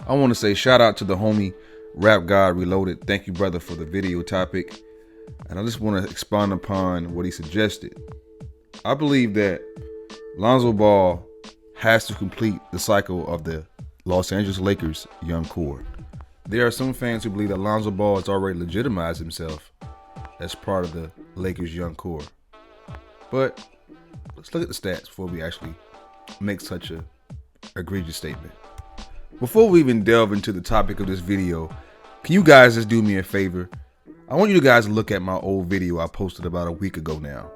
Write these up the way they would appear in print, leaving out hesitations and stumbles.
I want to say shout out to the homie Rap God Reloaded. Thank you, brother, for the video topic. And I just want to expound upon what he suggested. I believe that Lonzo Ball has to complete the cycle of the Los Angeles Lakers young core. There are some fans who believe that Lonzo Ball has already legitimized himself as part of the Lakers young core. But let's look at the stats before we actually make such a egregious statement. Before we even delve into the topic of this video, can you guys just do me a favor? I want you guys to look at my old video I posted about a week ago now.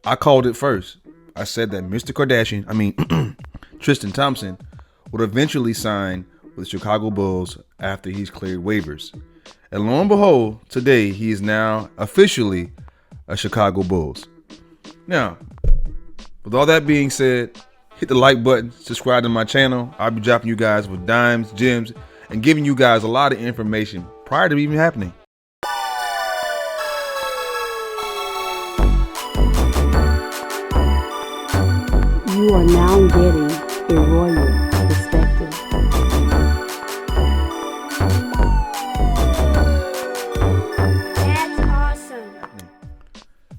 I called it first. I said that Tristan Thompson would eventually sign with the Chicago Bulls after he's cleared waivers. And lo and behold, today he is now officially a Chicago Bulls. Now, with all that being said, hit the like button, subscribe to my channel. I'll be dropping you guys with dimes, gems, and giving you guys a lot of information prior to even happening. You are now getting a royal perspective. That's awesome.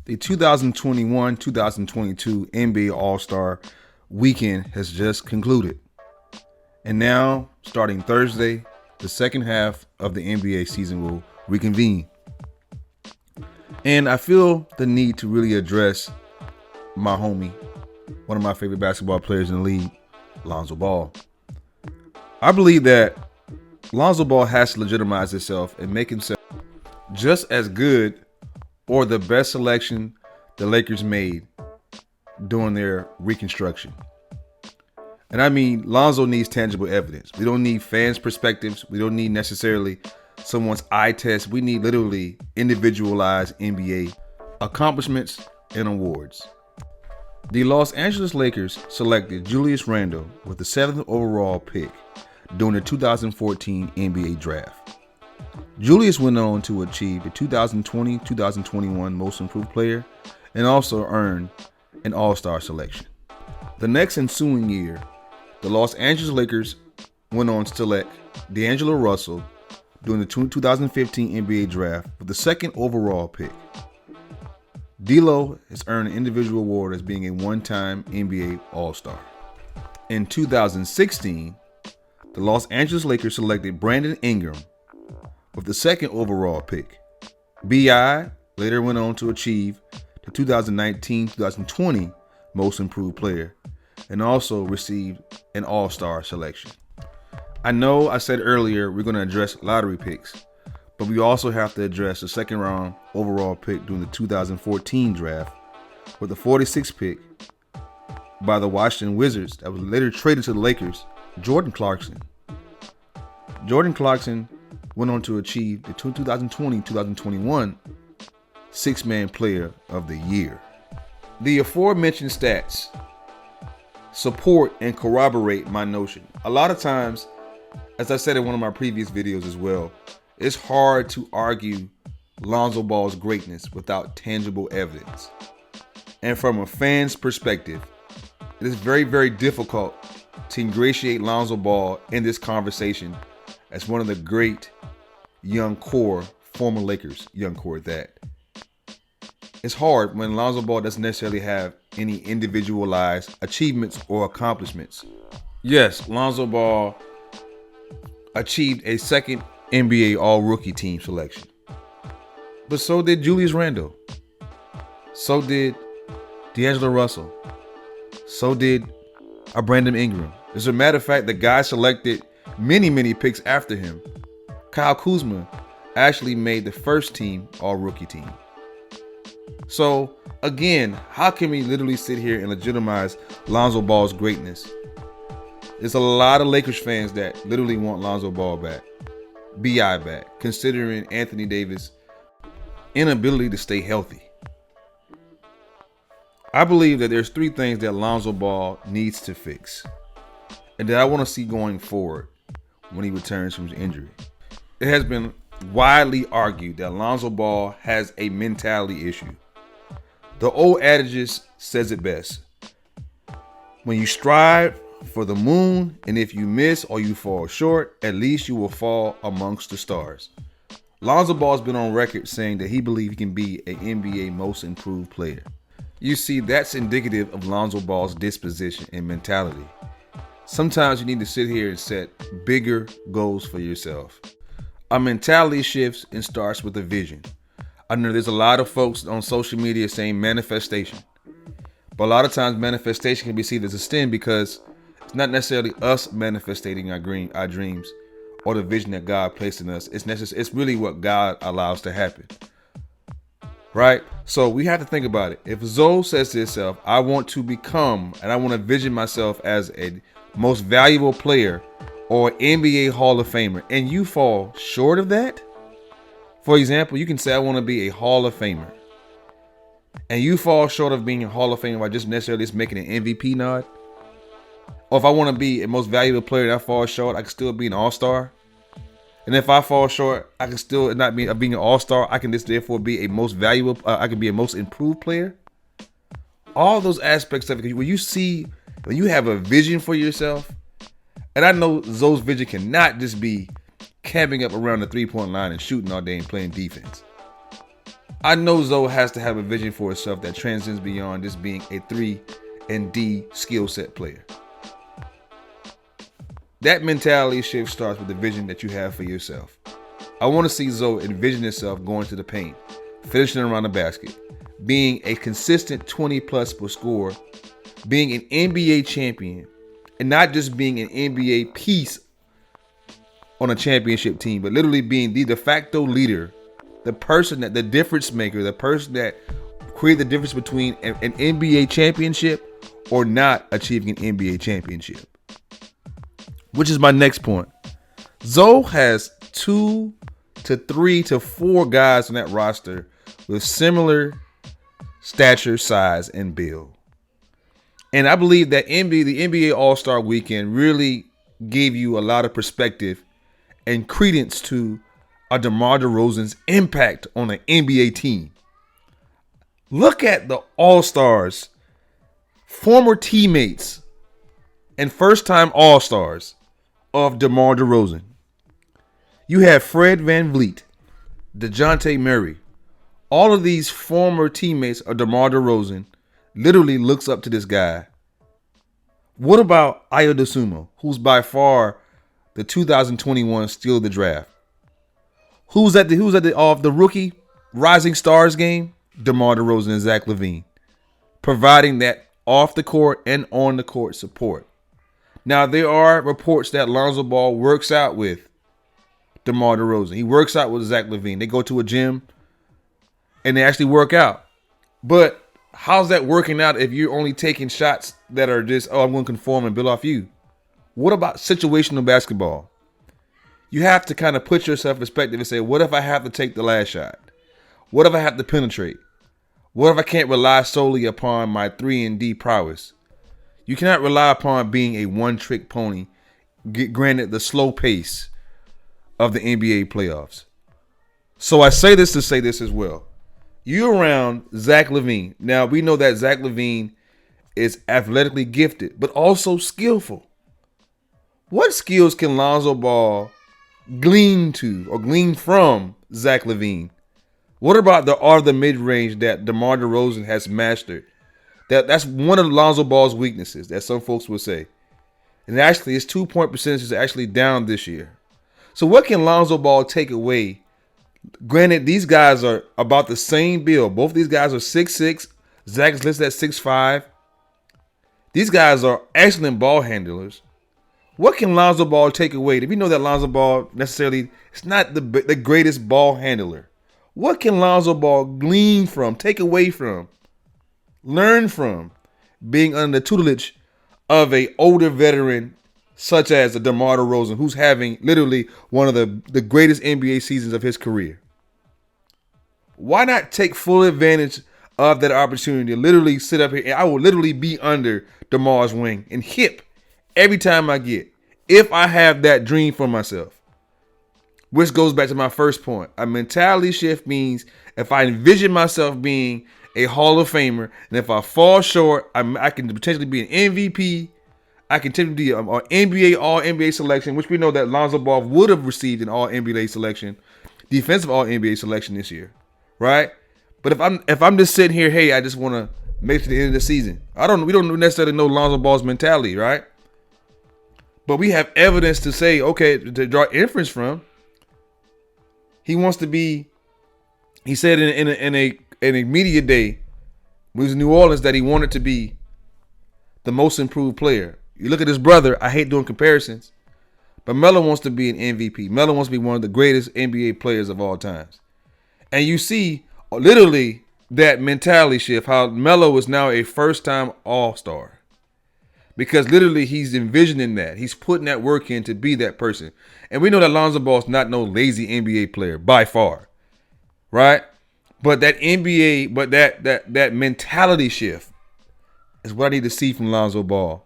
The 2021-2022 NBA All-Star Weekend has just concluded. And now, starting Thursday, the second half of the NBA season will reconvene. And I feel the need to really address my homie, one of my favorite basketball players in the league, Lonzo Ball. I believe that Lonzo Ball has to legitimize himself and make himself just as good or the best selection the Lakers made during their reconstruction. And I mean, Lonzo needs tangible evidence. We don't need fans' perspectives. We don't need necessarily someone's eye test. We need literally individualized NBA accomplishments and awards. The Los Angeles Lakers selected Julius Randle with the 7th overall pick during the 2014 NBA Draft. Julius went on to achieve the 2020-2021 Most Improved Player and also earned an All-Star selection. The next ensuing year, the Los Angeles Lakers went on to select D'Angelo Russell during the 2015 NBA Draft with the 2nd overall pick. D'Lo has earned an individual award as being a one-time NBA All-Star. In 2016, the Los Angeles Lakers selected Brandon Ingram with the 2nd overall pick. B.I. later went on to achieve the 2019-2020 Most Improved Player and also received an All-Star selection. I know I said earlier we're going to address lottery picks, but we also have to address the 2nd round overall pick during the 2014 draft with the 46th pick by the Washington Wizards that was later traded to the Lakers, Jordan Clarkson. Jordan Clarkson went on to achieve the 2020-2021 Six-Man Player of the Year. The aforementioned stats support and corroborate my notion. A lot of times, as I said in one of my previous videos as well, it's hard to argue Lonzo Ball's greatness without tangible evidence. And from a fan's perspective, it is very, very difficult to ingratiate Lonzo Ball in this conversation as one of the great young core, former Lakers young core at that. It's hard when Lonzo Ball doesn't necessarily have any individualized achievements or accomplishments. Yes, Lonzo Ball achieved a 2nd NBA All-Rookie Team selection. But so did Julius Randle. So did D'Angelo Russell. So did Brandon Ingram. As a matter of fact, the guy selected many picks after him, Kyle Kuzma, actually made the 1st team All-Rookie Team. So again, how can we literally sit here and legitimize Lonzo Ball's greatness? There's a lot of Lakers fans that literally want Lonzo Ball back, B.I. back, considering Anthony Davis' inability to stay healthy. I believe that there's 3 things that Lonzo Ball needs to fix and that I want to see going forward when he returns from his injury. It has been widely argued that Lonzo Ball has a mentality issue. The old adage says it best. When you strive for the moon, and if you miss or you fall short, at least you will fall amongst the stars. Lonzo Ball's been on record saying that he believes he can be an NBA most improved player. You see, that's indicative of Lonzo Ball's disposition and mentality. Sometimes you need to sit here and set bigger goals for yourself. Our mentality shifts and starts with a vision. I know there's a lot of folks on social media saying manifestation. But a lot of times manifestation can be seen as a sin because it's not necessarily us manifesting our dreams or the vision that God placed in us. It's really what God allows to happen. Right? So we have to think about it. If Zoe says to himself, I want to become and I want to vision myself as a most valuable player or NBA Hall of Famer, and you fall short of that, for example, you can say I want to be a Hall of Famer, and you fall short of being a Hall of Famer by just necessarily just making an MVP nod. Or if I want to be a most valuable player and I fall short, I can still be an all-star. And if I fall short, I can still not be being an all-star. I can just therefore be a most valuable, I can be a most improved player. All those aspects of it, when you have a vision for yourself, and I know Zoe's vision cannot just be camping up around the three-point line and shooting all day and playing defense. I know Zoe has to have a vision for herself that transcends beyond just being a 3 and D skill set player. That mentality shift starts with the vision that you have for yourself. I want to see Zoe envision herself going to the paint, finishing around the basket, being a consistent 20+ per score, being an NBA champion, and not just being an NBA piece on a championship team, but literally being the de facto leader, the person that the difference maker, the person that created the difference between an NBA championship or not achieving an NBA championship. Which is my next point. Zoe has 2 to 3 to 4 guys on that roster with similar stature, size, and build. And I believe that the NBA All-Star Weekend really gave you a lot of perspective and credence to a DeMar DeRozan's impact on an NBA team. Look at the All-Stars, former teammates, and first-time All-Stars of DeMar DeRozan. You have Fred VanVleet, DeJounte Murray. All of these former teammates of DeMar DeRozan literally looks up to this guy. What about Ayo Dosunmu, who's by far the 2021 steal of the draft? Who's at the rookie Rising Stars game? DeMar DeRozan and Zach LaVine, providing that off the court and on the court support. Now, there are reports that Lonzo Ball works out with DeMar DeRozan. He works out with Zach LaVine. They go to a gym and they actually work out. But how's that working out if you're only taking shots that are just, I'm going to conform and build off you? What about situational basketball? You have to kind of put yourself in perspective and say, what if I have to take the last shot? What if I have to penetrate? What if I can't rely solely upon my 3 and D prowess? You cannot rely upon being a one-trick pony, granted the slow pace of the NBA playoffs. So I say this to say this as well. You're around Zach LaVine. Now, we know that Zach LaVine is athletically gifted, but also skillful. What skills can Lonzo Ball glean from Zach LaVine? What about the art of the mid-range that DeMar DeRozan has mastered? That's one of Lonzo Ball's weaknesses, that some folks would say. And actually, his 2-point percentage is actually down this year. So what can Lonzo Ball take away? Granted, these guys are about the same build. Both these guys are 6'6". Zach is listed at 6'5". These guys are excellent ball handlers. What can Lonzo Ball take away? If you know that Lonzo Ball necessarily is not the greatest ball handler, what can Lonzo Ball glean from, take away from, learn from being under the tutelage of an older veteran such as DeMar DeRozan, who's having literally one of the greatest NBA seasons of his career? Why not take full advantage of that opportunity to literally sit up here and I will literally be under DeMar's wing and hip every time I get, if I have that dream for myself? Which goes back to my first point. A mentality shift means if I envision myself being a Hall of Famer, and if I fall short, I can potentially be an MVP, I continue to be an NBA All NBA selection, which we know that Lonzo Ball would have received an All NBA selection, defensive All NBA selection this year, right? But if I'm just sitting here, hey, I just want to make it to the end of the season. We don't necessarily know Lonzo Ball's mentality, right? But we have evidence to say, okay, to draw inference from. He wants to be. He said in a media day when he was in New Orleans that he wanted to be the most improved player. You look at his brother. I hate doing comparisons, but Melo wants to be an MVP. Melo wants to be one of the greatest NBA players of all times. And you see literally that mentality shift, how Melo is now a first-time All-Star. Because literally he's envisioning that. He's putting that work in to be that person. And we know that Lonzo Ball is not no lazy NBA player by far. Right? But that NBA, but that mentality shift is what I need to see from Lonzo Ball.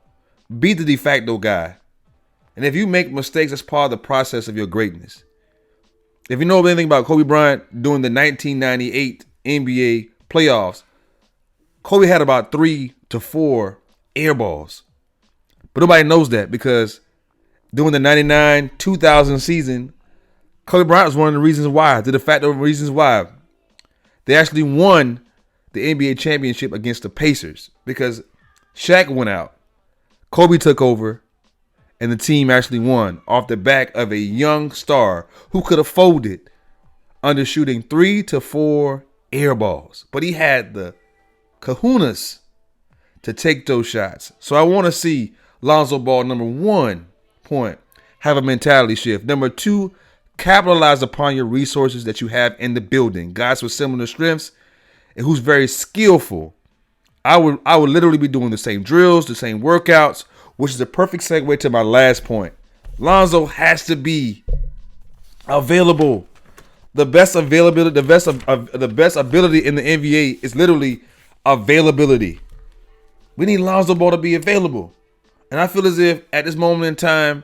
Be the de facto guy. And if you make mistakes, that's part of the process of your greatness. If you know anything about Kobe Bryant during the 1998 NBA playoffs, Kobe had about 3 to 4 air balls. But nobody knows that because during the 99-2000 season, Kobe Bryant was one of the reasons why, the de facto reasons why. They actually won the NBA championship against the Pacers because Shaq went out. Kobe took over, and the team actually won off the back of a young star who could have folded under shooting 3 to 4 air balls. But he had the kahunas to take those shots. So I want to see Lonzo Ball, number 1 point, have a mentality shift. Number 2, capitalize upon your resources that you have in the building. Guys with similar strengths and who's very skillful. I would literally be doing the same drills, the same workouts, which is a perfect segue to my last point. Lonzo has to be available. The best availability, the best ability in the NBA is literally availability. We need Lonzo Ball to be available. And I feel as if at this moment in time,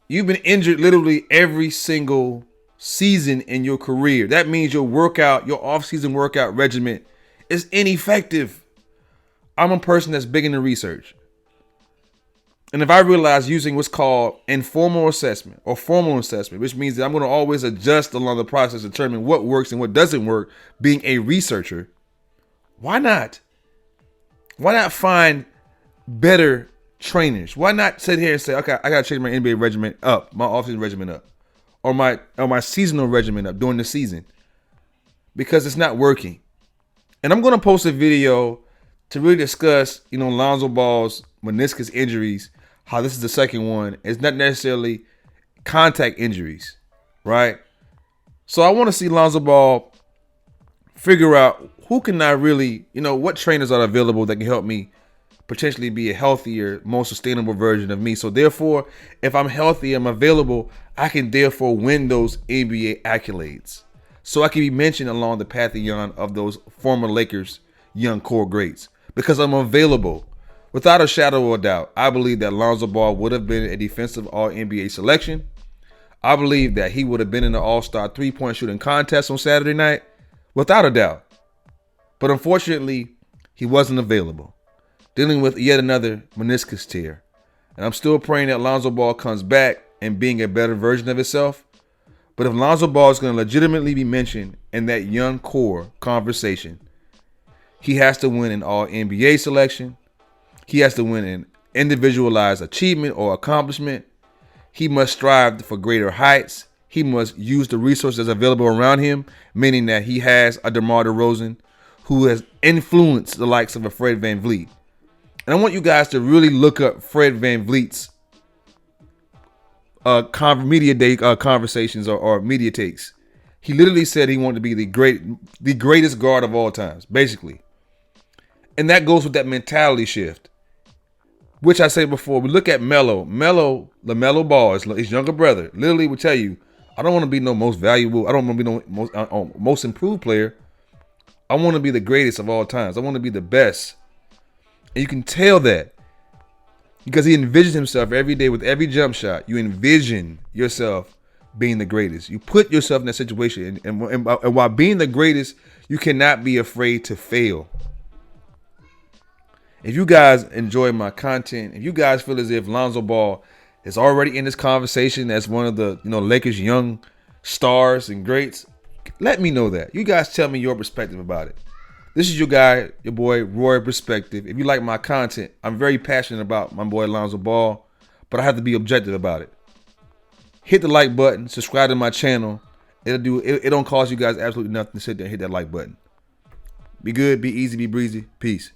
you've been injured literally every single season in your career. That means your off-season workout regimen is ineffective. I'm a person that's big into research. And if I realize using what's called informal assessment or formal assessment, which means that I'm going to always adjust along the process to determine what works and what doesn't work, being a researcher, why not? Why not find better trainers? Why not sit here and say, okay, I got to change my NBA regimen up, my offseason regimen up, or my seasonal regimen up during the season because it's not working. And I'm going to post a video to really discuss, Lonzo Ball's meniscus injuries, how this is the second one. It's not necessarily contact injuries, right? So I want to see Lonzo Ball figure out who can I really, what trainers are available that can help me potentially be a healthier, more sustainable version of me. So therefore, if I'm healthy, I'm available, I can therefore win those NBA accolades. So I can be mentioned along the pantheon of those former Lakers young core greats because I'm available. Without a shadow of a doubt, I believe that Lonzo Ball would have been a defensive All-NBA selection. I believe that he would have been in the All-Star three-point shooting contest on Saturday night, without a doubt. But unfortunately, he wasn't available, dealing with yet another meniscus tear. And I'm still praying that Lonzo Ball comes back and being a better version of himself. But if Lonzo Ball is going to legitimately be mentioned in that young core conversation, he has to win an All-NBA selection. He has to win an individualized achievement or accomplishment. He must strive for greater heights. He must use the resources available around him, meaning that he has a DeMar DeRozan who has influenced the likes of a Fred VanVleet. And I want you guys to really look up Fred VanVleet's media day conversations or media takes. He literally said he wanted to be the greatest guard of all times, basically. And that goes with that mentality shift, which I said before. We look at LaMelo Ball, his younger brother, literally would tell you, I don't want to be no most valuable. I don't want to be no most improved player. I want to be the greatest of all times. I want to be the best. And you can tell that because he envisions himself every day with every jump shot. You envision yourself being the greatest. You put yourself in that situation. And while being the greatest, you cannot be afraid to fail. If you guys enjoy my content, if you guys feel as if Lonzo Ball is already in this conversation as one of the Lakers' young stars and greats, let me know that. You guys tell me your perspective about it. This is your guy, your boy, Roy Perspective. If you like my content, I'm very passionate about my boy Lonzo Ball, but I have to be objective about it. Hit the like button, subscribe to my channel. It don't cost you guys absolutely nothing to sit there and hit that like button. Be good, be easy, be breezy. Peace.